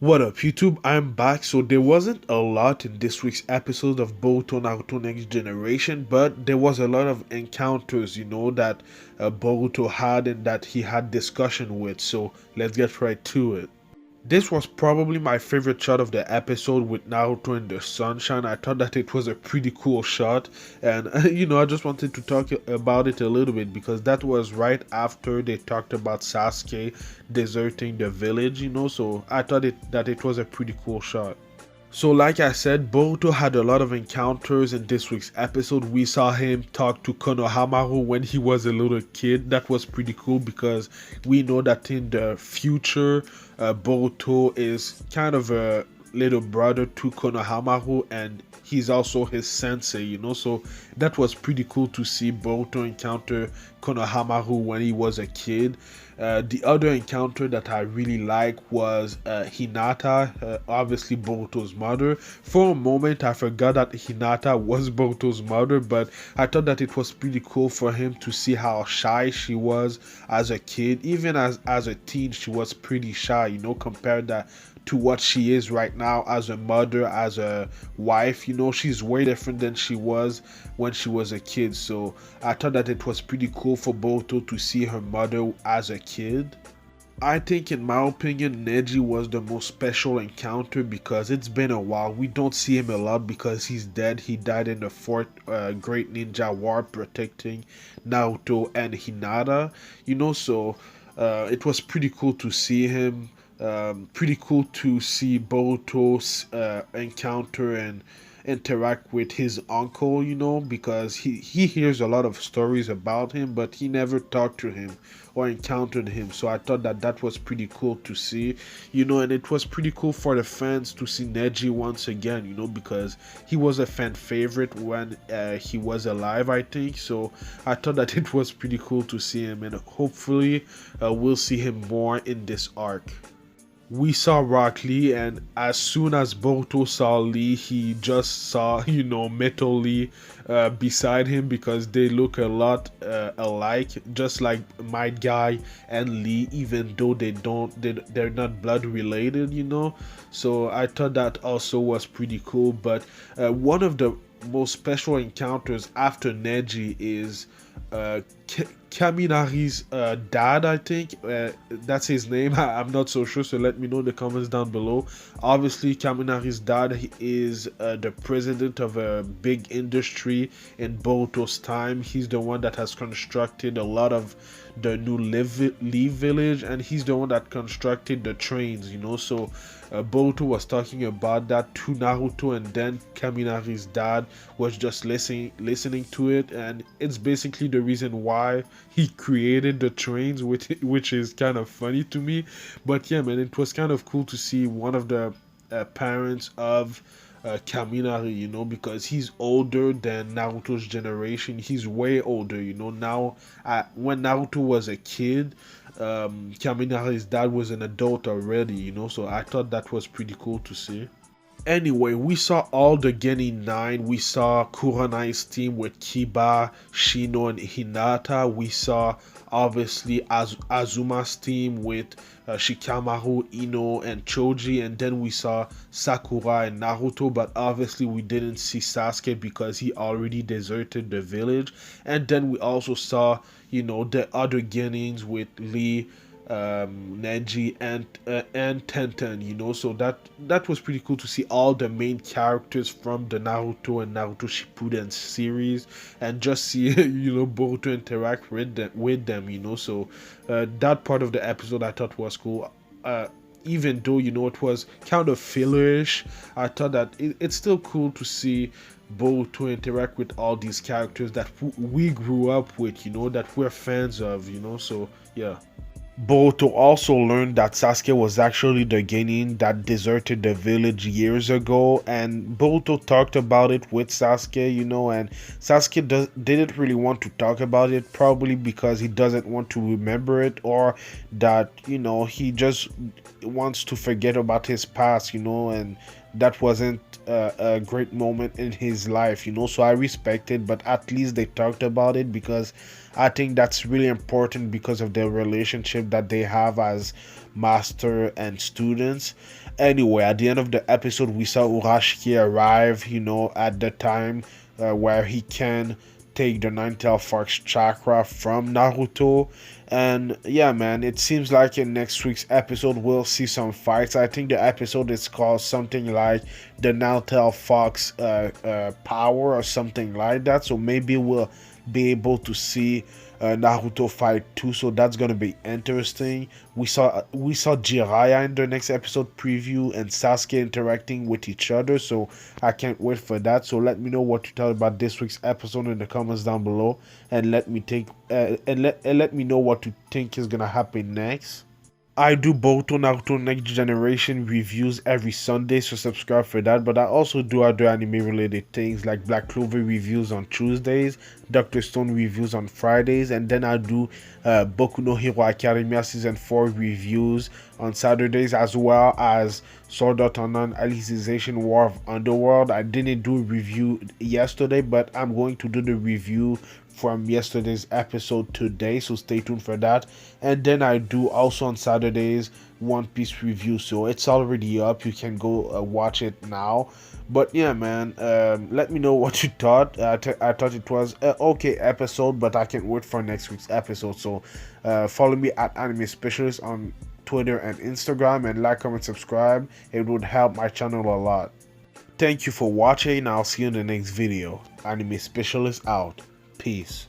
What up, YouTube? I'm back. So there wasn't a lot in this week's episode of Boruto Naruto Next Generation, but there was a lot of encounters, that Boruto had and that he had discussion with. So let's get right to it. This was probably my favorite shot of the episode with Naruto in the sunshine. I thought that it was a pretty cool shot, and I just wanted to talk about it a little bit because that was right after they talked about Sasuke deserting the village, so I thought that it was a pretty cool shot. So like I said, Boruto had a lot of encounters in this week's episode. We saw him talk to Konohamaru when he was a little kid. That was pretty cool because we know that in the future, Boruto is kind of a little brother to Konohamaru and he's also his sensei, so that was pretty cool to see Boruto encounter Konohamaru when he was a kid. The other encounter that I really like was Hinata, obviously Boruto's mother. For a moment I forgot that Hinata was Boruto's mother, but I thought that it was pretty cool for him to see how shy she was as a kid. Even as a teen she was pretty shy, compared that to what she is right now as a mother, as a wife. She's way different than she was when she was a kid. So I thought that it was pretty cool for Boruto to see her mother as a kid. I think, in my opinion, Neji was the most special encounter because it's been a while. We don't see him a lot because he's dead. He died in the fourth Great Ninja War protecting Naruto and Hinata. So it was pretty cool to see him. Pretty cool to see Boruto's encounter and interact with his uncle, because he hears a lot of stories about him, but he never talked to him or encountered him. So I thought that that was pretty cool to see, and it was pretty cool for the fans to see Neji once again, because he was a fan favorite when he was alive, I think. So I thought that it was pretty cool to see him, and hopefully we'll see him more in this arc. We saw Rock Lee, and as soon as Boruto saw Lee, he just saw, Metal Lee beside him because they look a lot alike, just like Might Guy and Lee, even though they're not blood related, So I thought that also was pretty cool. But one of the most special encounters after Neji is Kaminari's dad, I think. That's his name. I'm not so sure, so let me know in the comments down below. Obviously, Kaminari's dad is the president of a big industry in Boruto's time. He's the one that has constructed a lot of the new Leaf Village, and he's the one that constructed the trains, So Boruto was talking about that to Naruto, and then Kaminari's dad was just listening to it, and it's basically the reason why he created the trains, which is kind of funny to me. But yeah, man, it was kind of cool to see one of the parents of Kaminari, because he's older than Naruto's generation. He's way older, Now, when Naruto was a kid, Kaminari's dad was an adult already, So I thought that was pretty cool to see. Anyway, we saw all the Genin 9. We saw Kuranai's team with Kiba, Shino, and Hinata. We saw, obviously, Azuma's team with Shikamaru, Ino, and Choji. And then we saw Sakura and Naruto. But obviously, we didn't see Sasuke because he already deserted the village. And then we also saw, the other Genins with Lee, Neji, and Tenten, So that was pretty cool to see all the main characters from the Naruto and Naruto Shippuden series, and just see Boruto interact with them, So that part of the episode I thought was cool. Even though it was kind of fillerish, I thought that it's still cool to see Boruto interact with all these characters that we grew up with, that we're fans of, So yeah. Boruto also learned that Sasuke was actually the Genin that deserted the village years ago, and Boruto talked about it with Sasuke, and Sasuke didn't really want to talk about it, probably because he doesn't want to remember it, or that, he just wants to forget about his past, and that wasn't a great moment in his life, So I respect it, but at least they talked about it because I think that's really important because of their relationship that they have as master and students. Anyway, at the end of the episode, we saw Urashiki arrive, at the time where he can take the Nine-Tailed Fox chakra from Naruto. And yeah, man, it seems like in next week's episode we'll see some fights. I think the episode is called something like the Nine-Tailed Fox power or something like that. So maybe we'll be able to see Naruto fight too, so that's gonna be interesting. We saw Jiraiya in the next episode preview and Sasuke interacting with each other, so I can't wait for that. So let me know what you thought about this week's episode in the comments down below, and let me know what you think is gonna happen next. I do Boruto Naruto Next Generation reviews every Sunday, so subscribe for that. But I also do other anime related things like Black Clover reviews on Tuesdays, Doctor Stone reviews on Fridays, and then I do Boku no Hero Academia Season 4 reviews on Saturdays, as well as Sword Art Online Alicization War of Underworld. I didn't do a review yesterday, but I'm going to do the review from yesterday's episode today, so stay tuned for that. And then I do also on Saturdays One Piece review, so it's already up, you can go watch it now. But yeah, man, let me know what you thought. I thought it was an okay episode, but I can't wait for next week's episode. So follow me at Anime Specialist on Twitter and Instagram, and like, comment, subscribe. It would help my channel a lot. Thank you for watching. I'll see you in the next video. Anime Specialist out. Peace.